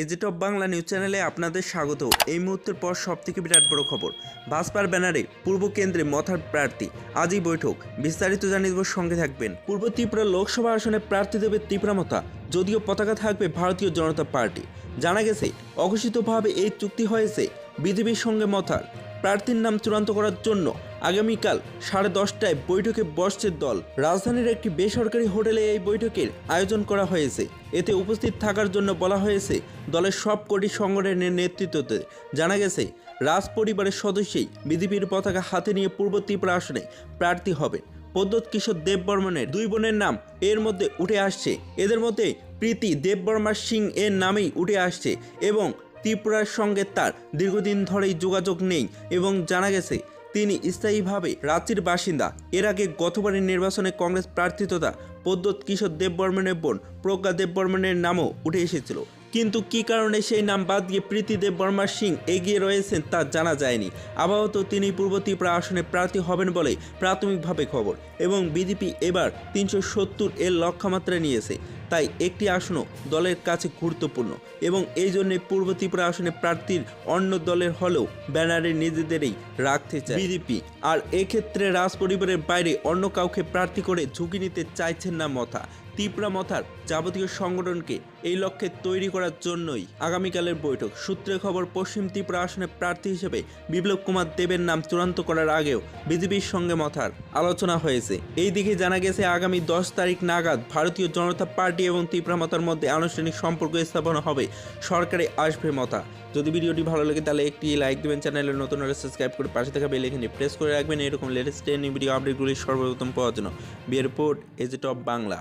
এজেট of Bangla news চ্যানেলে আপনাদের স্বাগত। এই মুহূর্তের পর সবথেকে বিরাট বড় খবর, ভাজপার ব্যানারে পূর্ব কেন্দ্রে মথার প্রার্থী, আজই বৈঠক, বিস্তারিত জানিয়ে দেব, সঙ্গে থাকবেন। পূর্ব ত্রিপুরা লোকসভা আসনে প্রার্থী দেবে ত্রিপুরা মথা, যদিও পতাকা থাকবে ভারতীয় জনতা পার্টি। জানা গেছে অঘোষিতভাবে এই চুক্তি হয়েছে বিজেপির সঙ্গে মথার। প্রার্থীর নাম চূড়ান্ত করার জন্য আগামীকাল 10:30টায় বৈঠকে বসছে দল। রাজধানীর একটি বেসরকারি হোটেলে এই বৈঠকের আয়োজন করা হয়েছে। এতে উপস্থিত থাকার জন্য বলা হয়েছে দলের সবকটি সংগঠনের নেতৃত্বতে। জানা গেছে রাজ পরিবারের সদস্যই বিজেপির পতাকা হাতে নিয়ে পূর্ব ত্রিপুরা আসনে প্রার্থী হবেন। প্রদ্যোৎ কিশোর দেববর্মনের দুই বোনের নাম এর মধ্যে উঠে আসছে। এদের মধ্যে প্রীতি দেববর্মা সিং এর নামেই উঠে আসছে এবং ত্রিপুরার সঙ্গে তার দীর্ঘদিন ধরেই যোগাযোগ নেই এবং জানা গেছে তিনি স্থায়ীভাবে রাঁচির বাসিন্দা। এর আগে গতবারের নির্বাচনে কংগ্রেস প্রার্থিতা প্রদ্যোৎ কিশোর দেববর্মনের বোন প্রজ্ঞা দেববর্মনের নামও উঠে এসেছিল, কিন্তু কী কারণে সেই নাম বাদ দিয়ে প্রীতি দেববর্মা সিং এগিয়ে রয়েছেন তা জানা যায়নি। আপাতত তিনি পূর্ব ত্রিপুরা আসনে প্রার্থী হবেন বলে প্রাথমিকভাবে খবর এবং বিজেপি এবার 370 এর লক্ষ্যমাত্রা নিয়েছে, তাই একটি আসনও দলের কাছে গুরুত্বপূর্ণ এবং এই জন্যে পূর্ব ত্রিপুরা আসনে প্রার্থীর অন্য দলের হলেও ব্যানারে নিজেদেরই রাখতে চায় বিজেপি। আর এক্ষেত্রে রাজ পরিবারের বাইরে অন্য কাউকে প্রার্থী করে ঝুঁকি নিতে চাইছেন না মথা। ত্রিপুরা মথার যাবতীয় সংগঠনকে এই লক্ষ্যে তৈরি করার জন্যই আগামীকালের বৈঠক। সূত্রে খবর, পশ্চিম ত্রিপুরা আসনে প্রার্থী হিসেবে বিপ্লব কুমার দেবের নাম চূড়ান্ত করার আগেও বিজেপির সঙ্গে মথার আলোচনা হয়েছে। এই দিকে জানা গেছে আগামী 10 তারিখ নাগাদ ভারতীয় জনতা পার্টি এবং ত্রিপুরা মথার মধ্যে আনুষ্ঠানিক সম্পর্ক স্থাপন হবে, সরকারে আসবে মথা। যদি ভিডিওটি ভালো লাগে তাহলে একটি লাইক দেবেন, চ্যানেলে নতুন হলে সাবস্ক্রাইব করে পাশে থাকা বেল আইকনে প্রেস করে রাখবেন এরকম লেটেস্ট ভিডিও আপডেটগুলি সর্বপ্রথম পাওয়ার জন্য। বিয়ের রিপোর্ট, এজেট অফ বাংলা।